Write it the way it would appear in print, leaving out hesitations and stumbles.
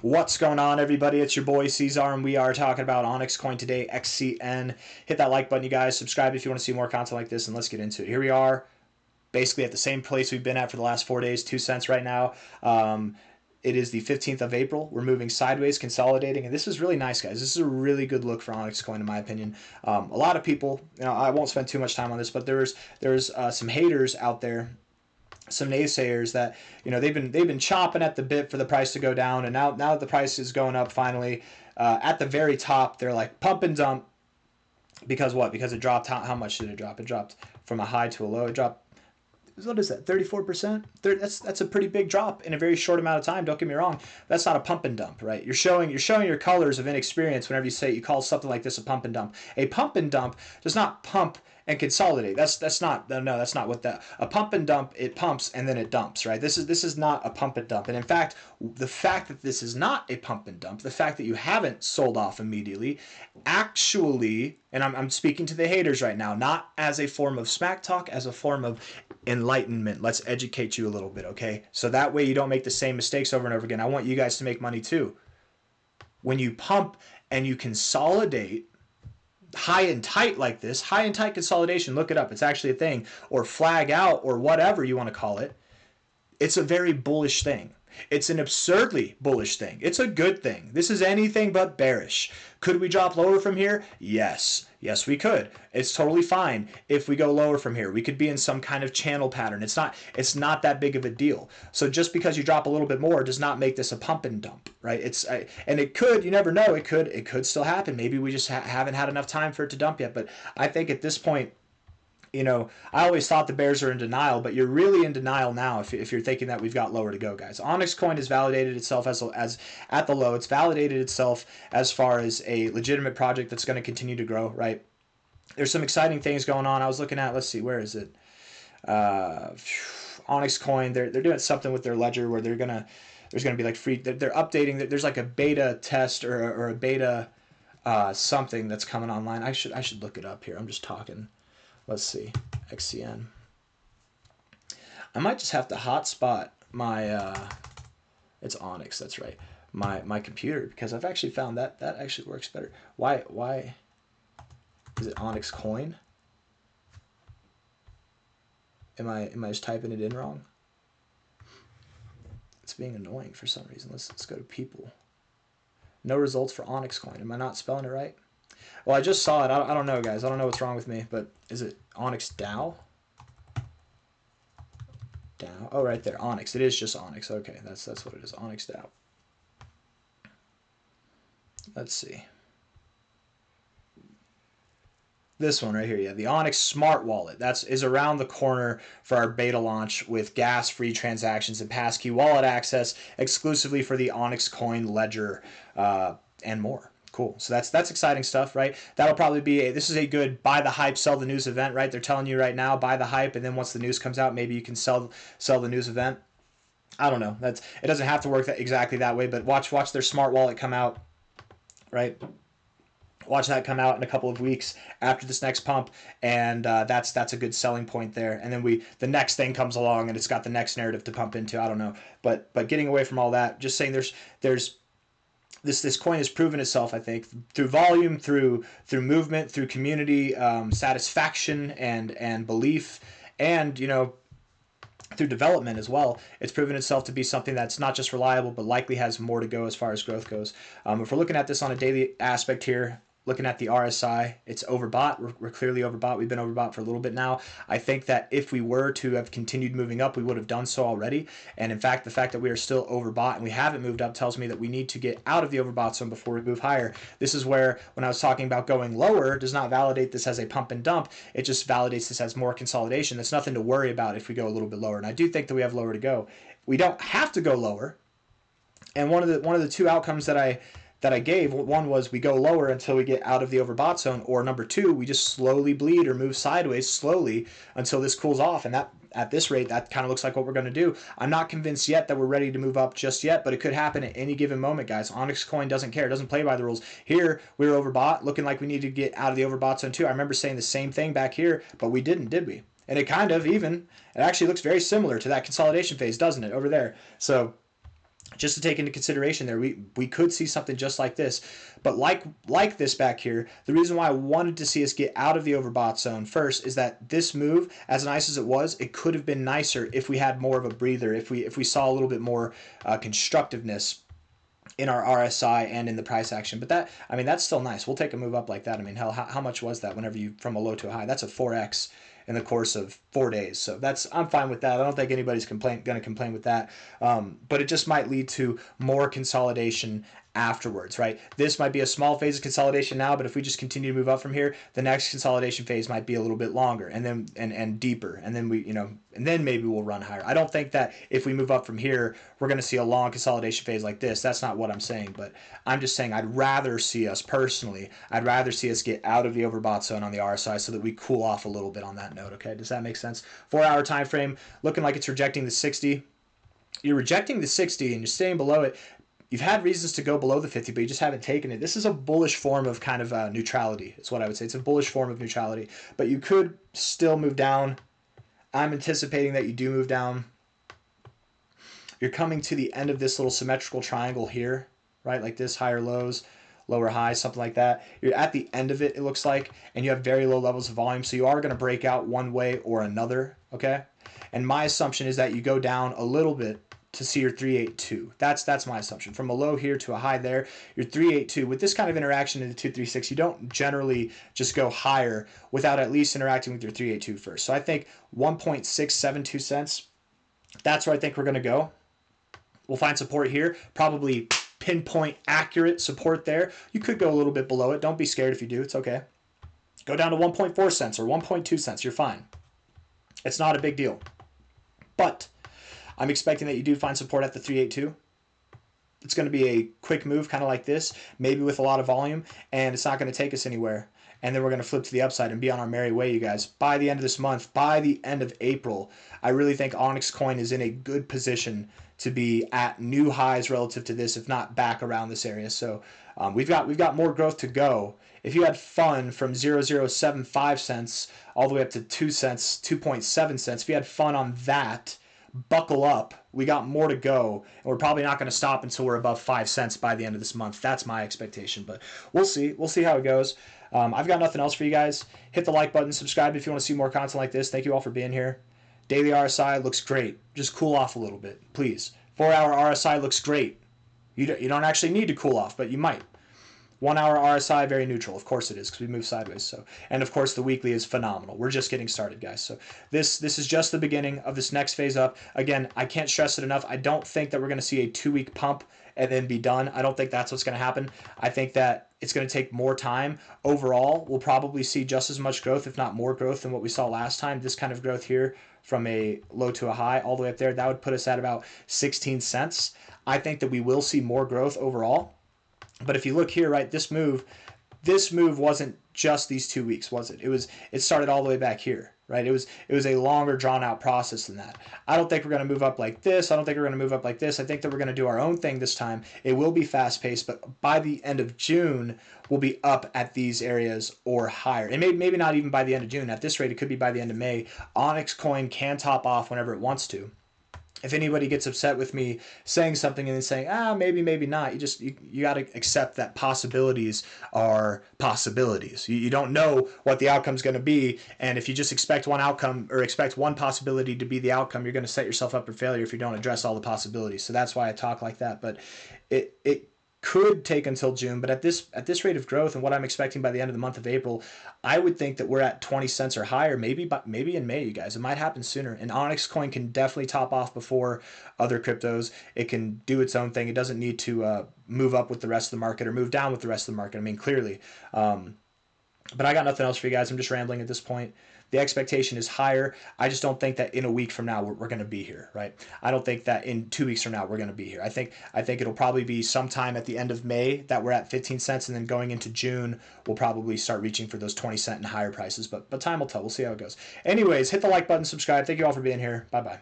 What's going on, everybody? It's your boy C-Zar, and we are talking about OnyxCoin today, XCN. Hit that like button, you guys. Subscribe if you want to see more content like this, and let's get into it. Here we are, basically at the same place we've been at for the last 4 days, 2 cents right now. It is the 15th of April. We're moving sideways, consolidating, and this is really nice, guys. This is a really good look for OnyxCoin, in my opinion. A lot of people, I won't spend too much time on this, but there's some haters out there, some naysayers that they've been chopping at the bit for the price to go down, and now that the price is going up finally, at the very top they're like pump and dump because what? Because it dropped. How much did it drop? It dropped from a high to a low. It dropped. What is that? 34%. That's a pretty big drop in a very short amount of time. Don't get me wrong. That's not a pump and dump, right? You're showing your colors of inexperience whenever you call something like this a pump and dump. A pump and dump does not pump and consolidate. That's not what a pump and dump, it pumps and then it dumps, right? This is not a pump and dump. And in fact, the fact that this is not a pump and dump, the fact that you haven't sold off immediately, actually, and I'm speaking to the haters right now, not as a form of smack talk, as a form of enlightenment. Let's educate you a little bit, okay? So that way you don't make the same mistakes over and over again. I want you guys to make money too. When you pump and you consolidate high and tight like this, high and tight consolidation, look it up, it's actually a thing, or flag out, or whatever you want to call it, it's a very bullish thing. It's an absurdly bullish thing. It's a good thing. This is anything but bearish. Could we drop lower from here? Yes. Yes, we could. It's totally fine if we go lower from here. We could be in some kind of channel pattern. It's not that big of a deal. So just because you drop a little bit more does not make this a pump and dump, right? And it could, you never know, it could still happen. Maybe we just haven't had enough time for it to dump yet. But I think at this point, I always thought the bears are in denial, but you're really in denial now if you're thinking that we've got lower to go, guys. OnyxCoin has validated itself as at the low. It's validated itself as far as a legitimate project that's going to continue to grow, right? There's some exciting things going on. I was looking at, let's see, where is it? OnyxCoin, they're doing something with their ledger where there's going to be like free, they're updating, there's like a beta test or a beta something that's coming online. I should look it up here. I'm just talking. Let's see, XCN. I might just have to hotspot my, it's Onyx, that's right, my computer, because I've actually found that actually works better. Why is it OnyxCoin? Am I just typing it in wrong? It's being annoying for some reason. Let's go to people. No results for OnyxCoin. Am I not spelling it right? Well, I just saw it. I don't know, guys. I don't know what's wrong with me, but is it Onyx DAO? DAO? Oh, right there. Onyx. It is just Onyx. Okay, that's what it is. Onyx DAO. Let's see. This one right here, yeah, the Onyx Smart Wallet. Is around the corner for our beta launch with gas-free transactions and passkey wallet access exclusively for the OnyxCoin ledger and more. Cool. So that's exciting stuff, right? That'll probably be this is a good buy the hype, sell the news event, right? They're telling you right now, buy the hype, and then once the news comes out, maybe you can sell the news event. I don't know. It doesn't have to work exactly that way, but watch their smart wallet come out, right? Watch that come out in a couple of weeks after this next pump, and that's a good selling point there. And then the next thing comes along, and it's got the next narrative to pump into. I don't know, but getting away from all that, just saying there's this coin has proven itself, I think, through volume, through movement, through community satisfaction and belief, and through development as well. It's proven itself to be something that's not just reliable, but likely has more to go as far as growth goes. If we're looking at this on a daily aspect here, looking at the RSI, it's overbought. We're clearly overbought. We've been overbought for a little bit now. I think that if we were to have continued moving up, we would have done so already. And in fact, the fact that we are still overbought and we haven't moved up tells me that we need to get out of the overbought zone before we move higher. This is where, when I was talking about going lower, does not validate this as a pump and dump. It just validates this as more consolidation. That's nothing to worry about if we go a little bit lower. And I do think that we have lower to go. We don't have to go lower. And one of the two outcomes that I gave, one was we go lower until we get out of the overbought zone, or number two, we just slowly bleed or move sideways slowly until this cools off. And that at this rate, that kind of looks like what we're going to do. I'm not convinced yet that we're ready to move up just yet, but it could happen at any given moment, guys. OnyxCoin doesn't care. It doesn't play by the rules. Here, we were overbought, looking like we need to get out of the overbought zone too. I remember saying the same thing back here, but we didn't, did we? And it kind of it actually looks very similar to that consolidation phase, doesn't it, over there? So just to take into consideration there, we could see something just like this. But like this back here, the reason why I wanted to see us get out of the overbought zone first is that this move, as nice as it was, it could have been nicer if we had more of a breather, if we saw a little bit more constructiveness in our RSI and in the price action. But that, I mean, that's still nice. We'll take a move up like that. I mean, hell, how much was that whenever you, from a low to a high? That's a 4x in the course of 4 days. So I'm fine with that. I don't think anybody's going to complain with that. But it just might lead to more consolidation afterwards, right? This might be a small phase of consolidation now, but if we just continue to move up from here, the next consolidation phase might be a little bit longer and then and deeper, and then and then maybe we'll run higher. I don't think that if we move up from here, we're going to see a long consolidation phase like this. That's not what I'm saying, but I'm just saying I'd rather see us get out of the overbought zone on the RSI so that we cool off a little bit on that note. Okay, does that make sense? 4-hour time frame looking like it's rejecting the 60. You're rejecting the 60 and you're staying below it. You've had reasons to go below the 50, but you just haven't taken it. This is a bullish form of kind of neutrality. It's what I would say. It's a bullish form of neutrality, but you could still move down. I'm anticipating that you do move down. You're coming to the end of this little symmetrical triangle here, right? Like this, higher lows, lower highs, something like that. You're at the end of it, it looks like, and you have very low levels of volume, so you are going to break out one way or another, okay? And my assumption is that you go down a little bit to see your 382. That's my assumption. From a low here to a high there, your 382. With this kind of interaction in the 236, you don't generally just go higher without at least interacting with your 382 first. So I think 1.672 cents, that's where I think we're going to go. We'll find support here, probably pinpoint accurate support there. You could go a little bit below it. Don't be scared if you do. It's okay. Go down to 1.4 cents or 1.2 cents. You're fine. It's not a big deal. But I'm expecting that you do find support at the 382. It's going to be a quick move, kind of like this, maybe with a lot of volume, and it's not going to take us anywhere. And then we're going to flip to the upside and be on our merry way, you guys. By the end of this month, by the end of April, I really think OnyxCoin is in a good position to be at new highs relative to this, if not back around this area. So we've got more growth to go. If you had fun from 0.0075 cents all the way up to 2 cents, 2.7 cents, if you had fun on that, buckle up. We got more to go, and we're probably not going to stop until we're above 5 cents by the end of this month. That's my expectation, but we'll see. We'll see how it goes. I've got nothing else for you guys. Hit the like button, subscribe if you want to see more content like this. Thank you all for being here. Daily RSI looks great. Just cool off a little bit, please. 4-hour RSI looks great. You don't actually need to cool off, but you might. 1-hour RSI, very neutral. Of course it is, because we move sideways. So, and of course the weekly is phenomenal. We're just getting started, guys. So this is just the beginning of this next phase up. Again, I can't stress it enough. I don't think that we're going to see a 2-week pump and then be done. I don't think that's what's going to happen. I think that it's going to take more time. Overall, we'll probably see just as much growth, if not more growth, than what we saw last time. This kind of growth here from a low to a high all the way up there, that would put us at about 16 cents. I think that we will see more growth overall. But if you look here, right, this move wasn't just these 2 weeks, was it? It started all the way back here, right? It was a longer drawn out process than that. I don't think we're going to move up like this. I don't think we're going to move up like this. I think that we're going to do our own thing this time. It will be fast paced, but by the end of June, we'll be up at these areas or higher. And maybe not even by the end of June. At this rate, it could be by the end of May. OnyxCoin can top off whenever it wants to. If anybody gets upset with me saying something and then saying, maybe not, you got to accept that possibilities are possibilities. You don't know what the outcome's going to be, and if you just expect one outcome or expect one possibility to be the outcome, you're going to set yourself up for failure if you don't address all the possibilities. So that's why I talk like that. But it could take until June, but at this rate of growth and what I'm expecting by the end of the month of April, I would think that we're at 20 cents or higher, maybe in May, you guys. It might happen sooner. And OnyxCoin can definitely top off before other cryptos. It can do its own thing. It doesn't need to move up with the rest of the market or move down with the rest of the market. I mean, clearly. But I got nothing else for you guys. I'm just rambling at this point. The expectation is higher. I just don't think that in a week from now we're going to be here, right? I don't think that in 2 weeks from now we're going to be here. I think it'll probably be sometime at the end of May that we're at 15 cents, and then going into June we'll probably start reaching for those 20 cent and higher prices. But time will tell. We'll see how it goes. Anyways, hit the like button, subscribe. Thank you all for being here. Bye-bye.